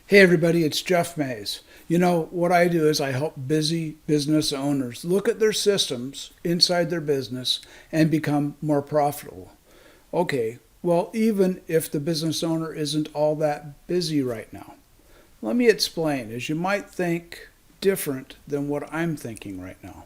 Hey everybody, it's Jeff Mays. You know, what I do is I help busy business owners look at their systems inside their business and become more profitable. Okay, well, even if the business owner isn't all that busy right now, let me explain, as you might think different than what I'm thinking right now.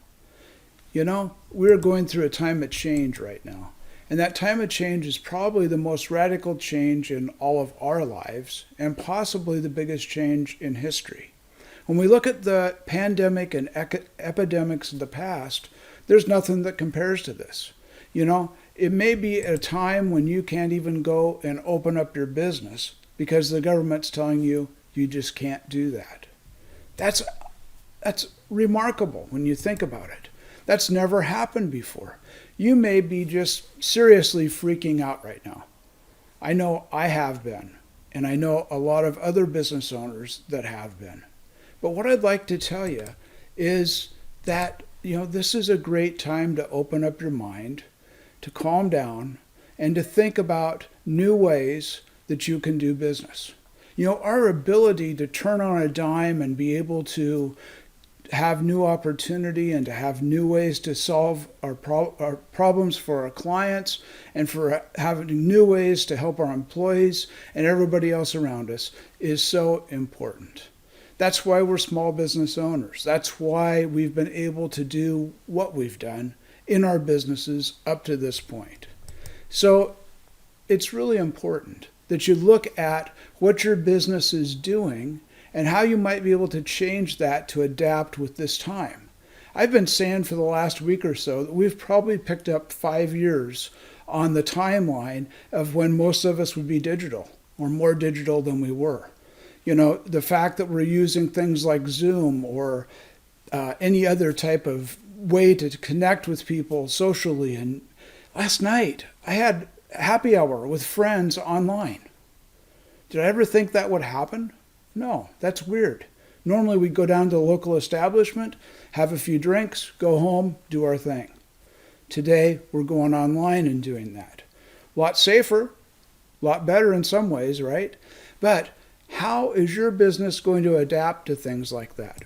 You know, we're going through a time of change right now. And that time of change is probably the most radical change in all of our lives and possibly the biggest change in history. When we look at the pandemic and epidemics of the past, there's nothing that compares to this. You know, it may be a time when you can't even go and open up your business because the government's telling you you just can't do that. That's remarkable when you think about it. That's never happened before. You may be just seriously freaking out right now. I know I have been, and I know a lot of other business owners that have been. But what I'd like to tell you is that, this is a great time to open up your mind, to calm down, and to think about new ways that you can do business. Our ability to turn on a dime and be able to have new opportunity and to have new ways to solve our problems for our clients and for having new ways to help our employees and everybody else around us is so important. That's why we're small business owners. That's why we've been able to do what we've done in our businesses up to this point. So it's really important that you look at what your business is doing and how you might be able to change that to adapt with this time. I've been saying for the last week or so that we've probably picked up 5 years on the timeline of when most of us would be digital or more digital than we were. The fact that we're using things like Zoom or any other type of way to connect with people socially. And last night I had happy hour with friends online. Did I ever think that would happen? No, that's weird. Normally we go down to a local establishment, have a few drinks, go home, do our thing. Today we're going online and doing that. A lot safer, a lot better in some ways, right? But how is your business going to adapt to things like that?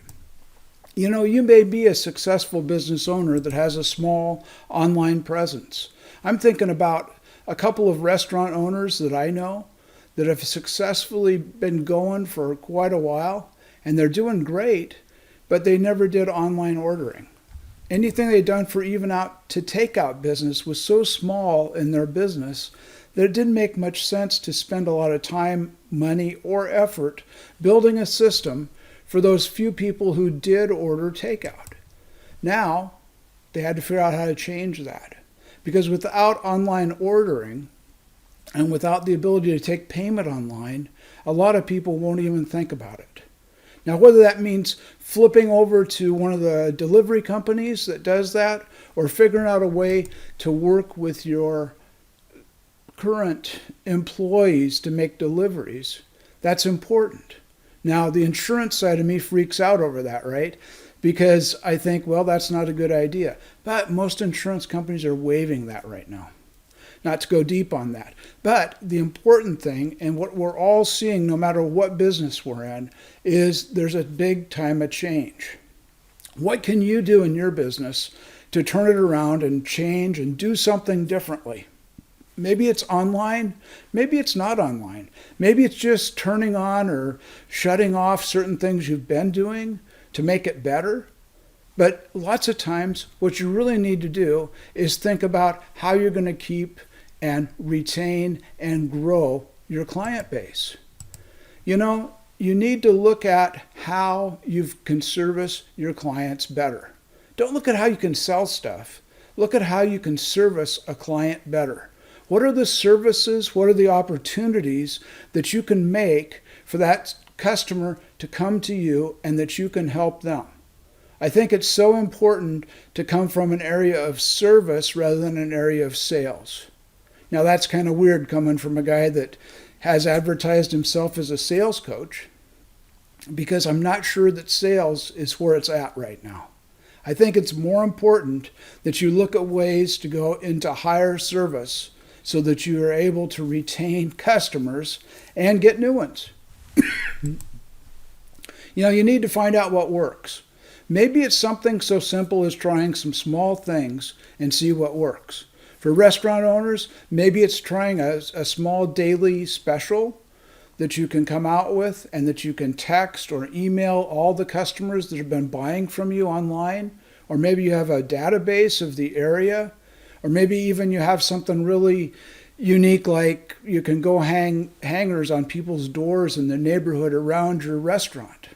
You may be a successful business owner that has a small online presence. I'm thinking about a couple of restaurant owners that I know that have successfully been going for quite a while, and they're doing great, but they never did online ordering. Anything they'd done for even out to takeout business was so small in their business that it didn't make much sense to spend a lot of time, money, or effort building a system for those few people who did order takeout. Now, they had to figure out how to change that. Because without online ordering, and without the ability to take payment online, a lot of people won't even think about it. Now, whether that means flipping over to one of the delivery companies that does that, or figuring out a way to work with your current employees to make deliveries, that's important. Now, the insurance side of me freaks out over that, right? Because I think, well, that's not a good idea. But most insurance companies are waiving that right now. Not to go deep on that. But the important thing, and what we're all seeing no matter what business we're in, is there's a big time of change. What can you do in your business to turn it around and change and do something differently? Maybe it's online, maybe it's not online. Maybe it's just turning on or shutting off certain things you've been doing to make it better. But lots of times, what you really need to do is think about how you're going to keep and retain and grow your client base. You need to look at how you can service your clients better. Don't look at how you can sell stuff. Look at how you can service a client better. What are the services, what are the opportunities that you can make for that customer to come to you and that you can help them? I think it's so important to come from an area of service rather than an area of sales. Now, that's kind of weird coming from a guy that has advertised himself as a sales coach, because I'm not sure that sales is where it's at right now. I think it's more important that you look at ways to go into higher service so that you are able to retain customers and get new ones. You need to find out what works. Maybe it's something so simple as trying some small things and see what works. For restaurant owners, maybe it's trying a small daily special that you can come out with and that you can text or email all the customers that have been buying from you online. Or maybe you have a database of the area. Or maybe even you have something really unique, like you can go hang hangers on people's doors in the neighborhood around your restaurant.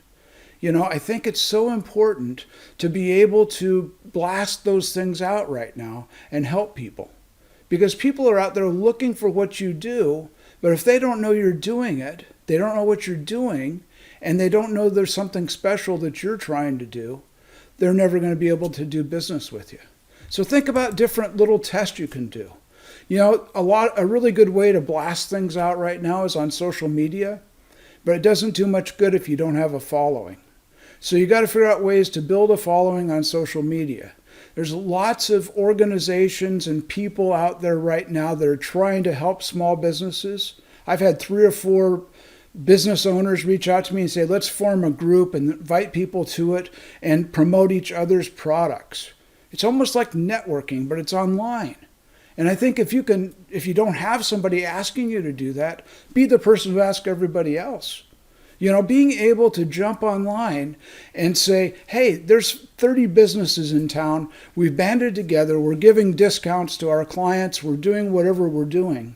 I think it's so important to be able to blast those things out right now and help people. Because people are out there looking for what you do, but if they don't know you're doing it, they don't know what you're doing, and they don't know there's something special that you're trying to do, they're never going to be able to do business with you. So think about different little tests you can do. A really good way to blast things out right now is on social media, but it doesn't do much good if you don't have a following. So you got to figure out ways to build a following on social media. There's lots of organizations and people out there right now that are trying to help small businesses. I've had 3 or 4 business owners reach out to me and say, let's form a group and invite people to it and promote each other's products. It's almost like networking, but it's online. And I think if you don't have somebody asking you to do that, be the person who asks everybody else. Being able to jump online and say, hey, there's 30 businesses in town. We've banded together. We're giving discounts to our clients. We're doing whatever we're doing.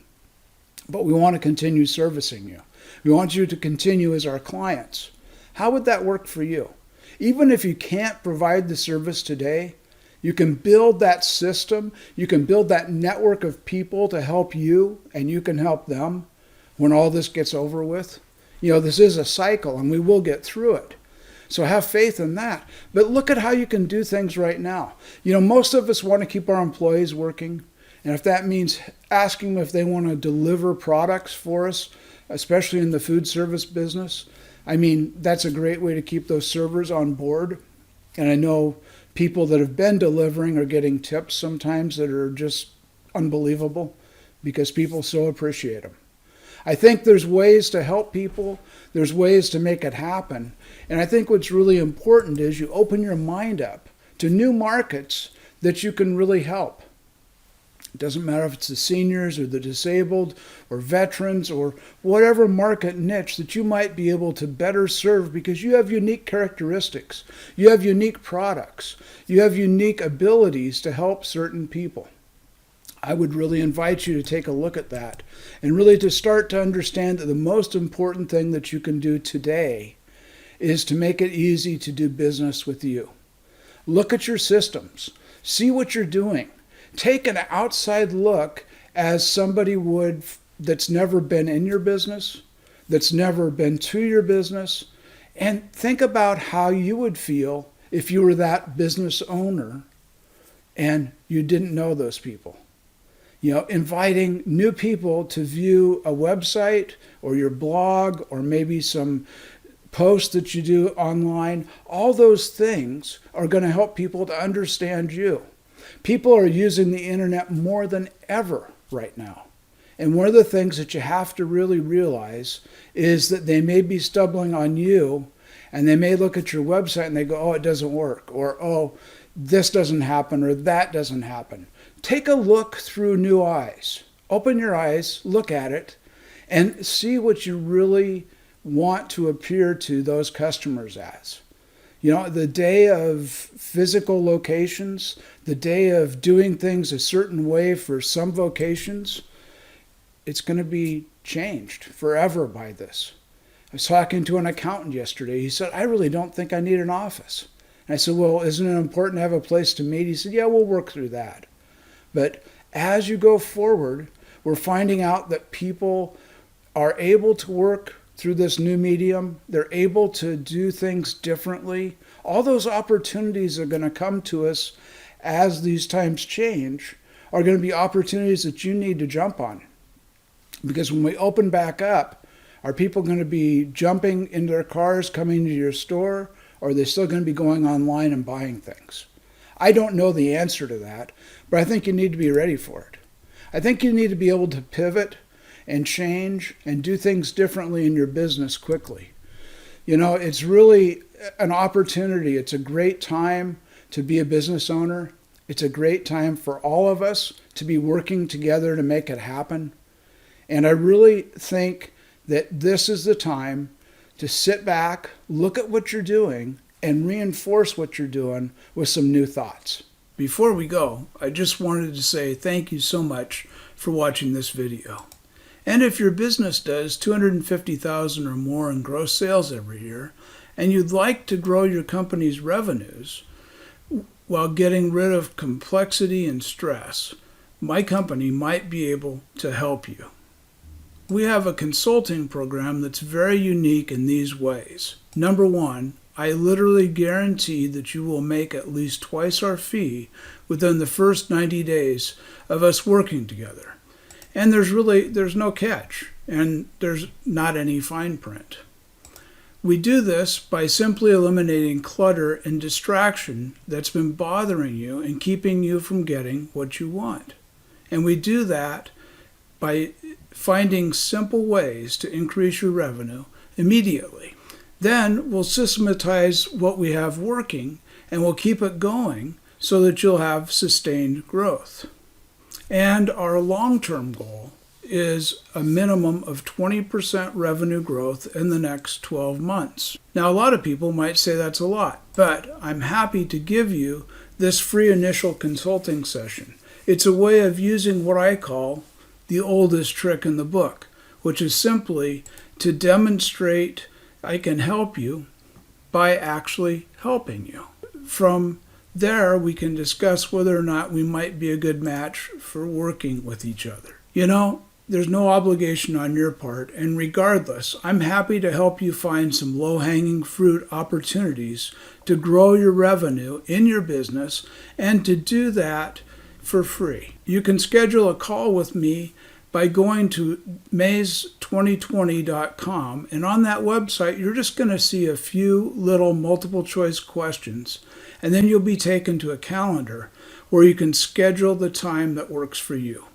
But we want to continue servicing you. We want you to continue as our clients. How would that work for you? Even if you can't provide the service today, you can build that system. You can build that network of people to help you, and you can help them when all this gets over with. This is a cycle, and we will get through it. So have faith in that. But look at how you can do things right now. Most of us want to keep our employees working. And if that means asking them if they want to deliver products for us, especially in the food service business, that's a great way to keep those servers on board. And I know people that have been delivering are getting tips sometimes that are just unbelievable because people so appreciate them. I think there's ways to help people. There's ways to make it happen. And I think what's really important is you open your mind up to new markets that you can really help. It doesn't matter if it's the seniors or the disabled or veterans or whatever market niche that you might be able to better serve because you have unique characteristics. You have unique products. You have unique abilities to help certain people. I would really invite you to take a look at that and really to start to understand that the most important thing that you can do today is to make it easy to do business with you. Look at your systems. See what you're doing. Take an outside look as somebody would that's never been in your business, that's never been to your business, and think about how you would feel if you were that business owner and you didn't know those people. Inviting new people to view a website or your blog or maybe some posts that you do online, all those things are going to help people to understand you. People are using the internet more than ever right now. And one of the things that you have to really realize is that they may be stumbling on you and they may look at your website and they go, oh, it doesn't work, or oh, this doesn't happen, or that doesn't happen. Take a look through new eyes. Open your eyes, look at it, and see what you really want to appear to those customers as. The day of physical locations, the day of doing things a certain way for some vocations, it's going to be changed forever by this. I was talking to an accountant yesterday. He said, I really don't think I need an office. And I said, well, isn't it important to have a place to meet? He said, yeah, we'll work through that. But as you go forward, we're finding out that people are able to work through this new medium. They're able to do things differently. All those opportunities are going to come to us as these times change, are going to be opportunities that you need to jump on. Because when we open back up, are people going to be jumping into their cars, coming to your store, or are they still going to be going online and buying things? I don't know the answer to that, but I think you need to be ready for it. I think you need to be able to pivot and change and do things differently in your business quickly. You know, it's really an opportunity. It's a great time to be a business owner. It's a great time for all of us to be working together to make it happen. And I really think that this is the time to sit back, look at what you're doing, and reinforce what you're doing with some new thoughts. Before we go, I just wanted to say thank you so much for watching this video. And if your business does $250,000 or more in gross sales every year, and you'd like to grow your company's revenues while getting rid of complexity and stress, my company might be able to help you. We have a consulting program that's very unique in these ways. Number one, I literally guarantee that you will make at least twice our fee within the first 90 days of us working together. And there's no catch, and there's not any fine print. We do this by simply eliminating clutter and distraction that's been bothering you and keeping you from getting what you want. And we do that by finding simple ways to increase your revenue immediately. Then we'll systematize what we have working, and we'll keep it going so that you'll have sustained growth. And our long-term goal is a minimum of 20% revenue growth in the next 12 months. Now, a lot of people might say that's a lot, but I'm happy to give you this free initial consulting session. It's a way of using what I call the oldest trick in the book, which is simply to demonstrate I can help you by actually helping you. From there, we can discuss whether or not we might be a good match for working with each other. You know, there's no obligation on your part, and regardless, I'm happy to help you find some low-hanging fruit opportunities to grow your revenue in your business, and to do that for free. You can schedule a call with me by going to maze2020.com, and on that website you're just going to see a few little multiple choice questions, and then you'll be taken to a calendar where you can schedule the time that works for you.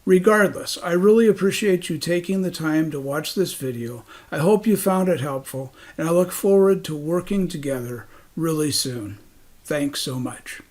Regardless, I really appreciate you taking the time to watch this video. I hope you found it helpful, and I look forward to working together really soon. Thanks so much.